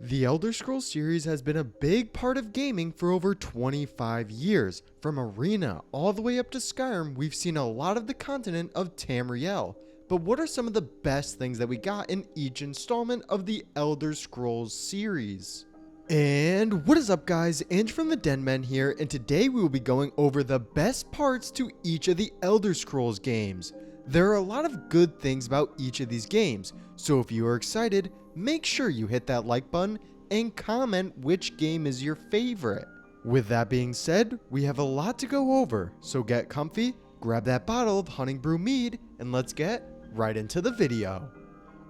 The Elder Scrolls series has been a big part of gaming for over 25 years. From Arena all the way up to Skyrim, we've seen a lot of the continent of Tamriel. But what are some of the best things that we got in each installment of the Elder Scrolls series? And what is up guys, Andrew from the Den Men here, and today we will be going over the best parts to each of the Elder Scrolls games. There are a lot of good things about each of these games, so if you are excited, make sure you hit that like button and comment which game is your favorite. With that being said, we have a lot to go over, so get comfy, grab that bottle of Honey Brew Mead, and let's get right into the video.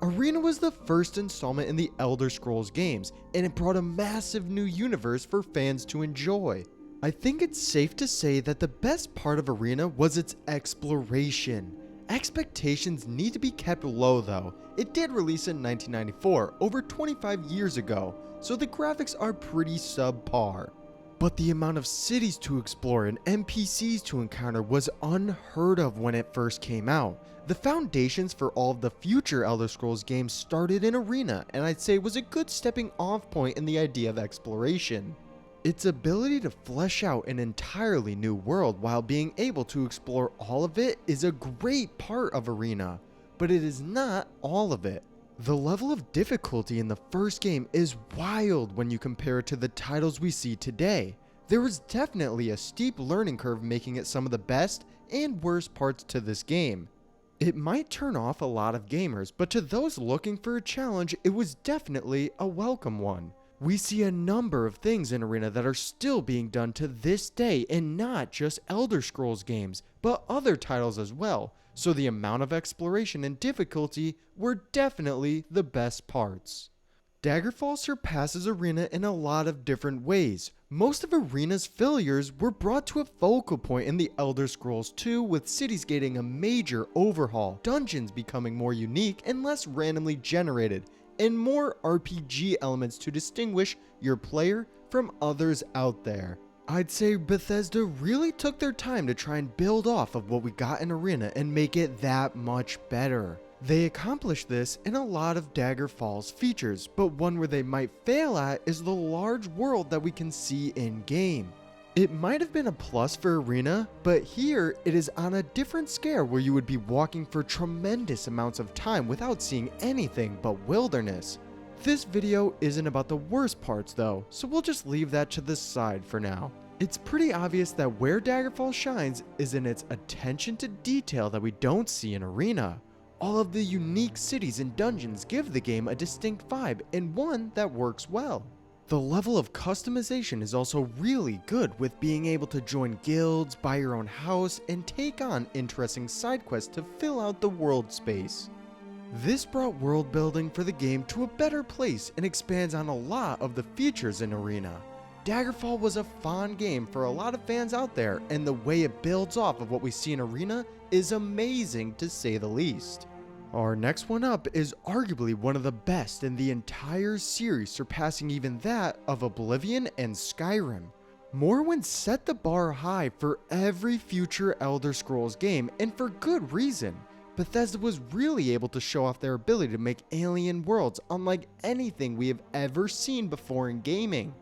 Arena was the first installment in the Elder Scrolls games, and it brought a massive new universe for fans to enjoy. I think it's safe to say that the best part of Arena was its exploration. Expectations need to be kept low though. It did release in 1994, over 25 years ago, so the graphics are pretty subpar. But the amount of cities to explore and NPCs to encounter was unheard of when it first came out. The foundations for all of the future Elder Scrolls games started in Arena, and I'd say was a good stepping off point in the idea of exploration. Its ability to flesh out an entirely new world while being able to explore all of it is a great part of Arena, but it is not all of it. The level of difficulty in the first game is wild when you compare it to the titles we see today. There was definitely a steep learning curve, making it some of the best and worst parts to this game. It might turn off a lot of gamers, but to those looking for a challenge, it was definitely a welcome one. We see a number of things in Arena that are still being done to this day, and not just Elder Scrolls games, but other titles as well, so the amount of exploration and difficulty were definitely the best parts. Daggerfall surpasses Arena in a lot of different ways. Most of Arena's failures were brought to a focal point in the Elder Scrolls 2, with cities getting a major overhaul, dungeons becoming more unique and less randomly generated, and more RPG elements to distinguish your player from others out there. I'd say Bethesda really took their time to try and build off of what we got in Arena and make it that much better. They accomplished this in a lot of Daggerfall's features, but one where they might fail at is the large world that we can see in-game. It might have been a plus for Arena, but here it is on a different scale where you would be walking for tremendous amounts of time without seeing anything but wilderness. This video isn't about the worst parts though, so we'll just leave that to the side for now. It's pretty obvious that where Daggerfall shines is in its attention to detail that we don't see in Arena. All of the unique cities and dungeons give the game a distinct vibe, and one that works well. The level of customization is also really good, with being able to join guilds, buy your own house, and take on interesting side quests to fill out the world space. This brought world building for the game to a better place and expands on a lot of the features in Arena. Daggerfall was a fun game for a lot of fans out there, and the way it builds off of what we see in Arena is amazing to say the least. Our next one up is arguably one of the best in the entire series, surpassing even that of Oblivion and Skyrim. Morrowind set the bar high for every future Elder Scrolls game, and for good reason. Bethesda was really able to show off their ability to make alien worlds unlike anything we have ever seen before in gaming.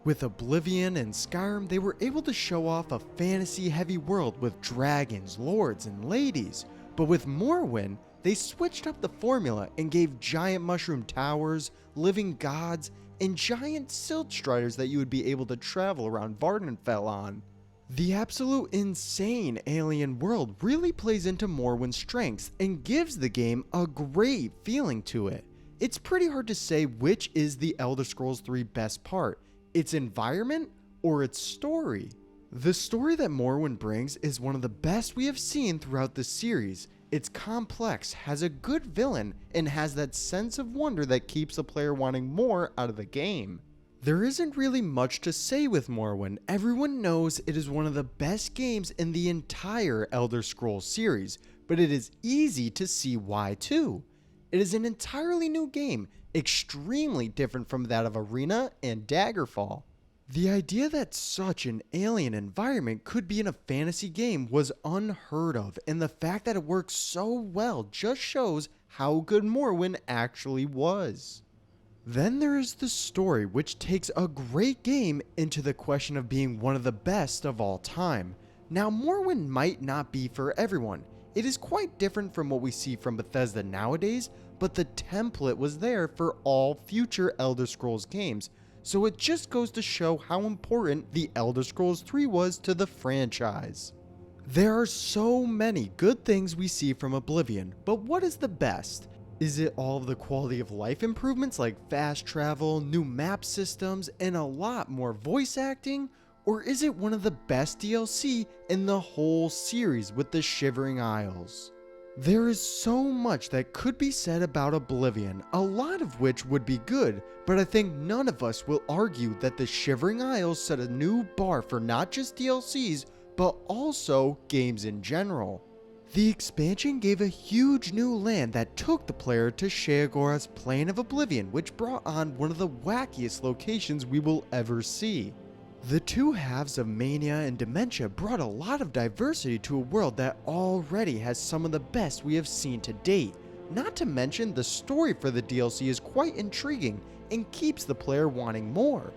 With Oblivion and Skyrim, they were able to show off a fantasy-heavy world with dragons, lords, and ladies. But with Morrowind, they switched up the formula and gave giant mushroom towers, living gods, and giant silt striders that you would be able to travel around Vardenfell on. The absolute insane alien world really plays into Morrowind's strengths and gives the game a great feeling to it. It's pretty hard to say which is the Elder Scrolls 3 best part, its environment or its story. The story that Morrowind brings is one of the best we have seen throughout the series. It's complex, has a good villain, and has that sense of wonder that keeps a player wanting more out of the game. There isn't really much to say with Morrowind. Everyone knows it is one of the best games in the entire Elder Scrolls series, but it is easy to see why too. It is an entirely new game, extremely different from that of Arena and Daggerfall. The idea that such an alien environment could be in a fantasy game was unheard of, and the fact that it works so well just shows how good Morrowind actually was. Then there is the story, which takes a great game into the question of being one of the best of all time. Now, Morrowind might not be for everyone. It is quite different from what we see from Bethesda nowadays, but the template was there for all future Elder Scrolls games, so it just goes to show how important the Elder Scrolls 3 was to the franchise. There are so many good things we see from Oblivion, but what is the best? Is it all of the quality of life improvements like fast travel, new map systems, and a lot more voice acting? Or is it one of the best DLC in the whole series with the Shivering Isles? There is so much that could be said about Oblivion, a lot of which would be good, but I think none of us will argue that the Shivering Isles set a new bar for not just DLCs, but also games in general. The expansion gave a huge new land that took the player to Sheogorath's Plane of Oblivion, which brought on one of the wackiest locations we will ever see. The two halves of Mania and Dementia brought a lot of diversity to a world that already has some of the best we have seen to date. Not to mention, the story for the DLC is quite intriguing and keeps the player wanting more.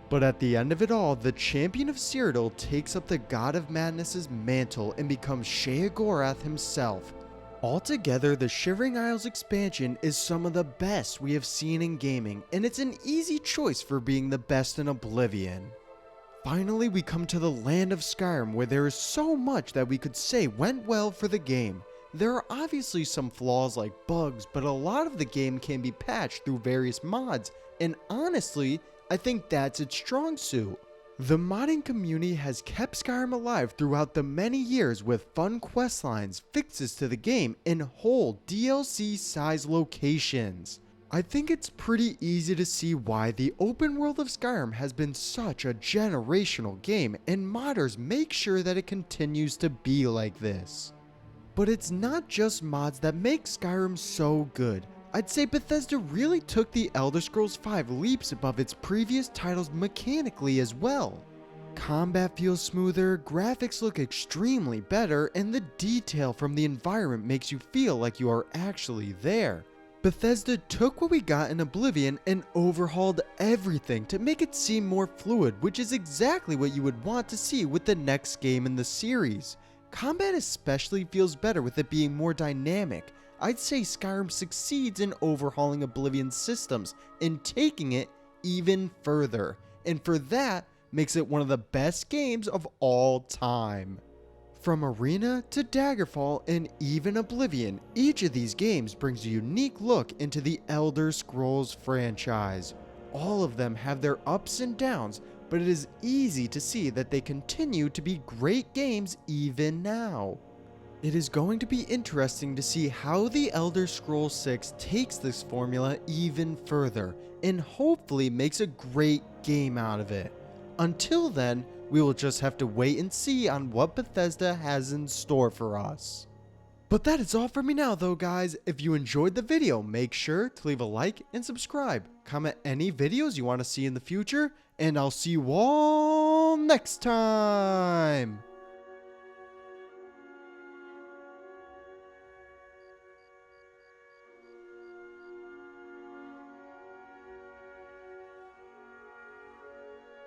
But at the end of it all, the champion of Cyrodiil takes up the God of Madness's mantle and becomes Sheogorath himself. Altogether, the Shivering Isles expansion is some of the best we have seen in gaming, and it's an easy choice for being the best in Oblivion. Finally, we come to the land of Skyrim, where there is so much that we could say went well for the game. There are obviously some flaws like bugs, but a lot of the game can be patched through various mods, and honestly, I think that's its strong suit. The modding community has kept Skyrim alive throughout the many years with fun questlines, fixes to the game, and whole DLC-sized locations. I think it's pretty easy to see why the open world of Skyrim has been such a generational game, and modders make sure that it continues to be like this. But it's not just mods that make Skyrim so good. I'd say Bethesda really took the Elder Scrolls V leaps above its previous titles mechanically as well. Combat feels smoother, graphics look extremely better, and the detail from the environment makes you feel like you are actually there. Bethesda took what we got in Oblivion and overhauled everything to make it seem more fluid, which is exactly what you would want to see with the next game in the series. Combat especially feels better with it being more dynamic. I'd say Skyrim succeeds in overhauling Oblivion's systems and taking it even further, and for that, makes it one of the best games of all time. From Arena to Daggerfall and even Oblivion, each of these games brings a unique look into the Elder Scrolls franchise. All of them have their ups and downs, but it is easy to see that they continue to be great games even now. It is going to be interesting to see how the Elder Scrolls 6 takes this formula even further, and hopefully makes a great game out of it. Until then, we will just have to wait and see on what Bethesda has in store for us. But that is all for me now though, guys. If you enjoyed the video, make sure to leave a like and subscribe. Comment any videos you want to see in the future, and I'll see you all next time.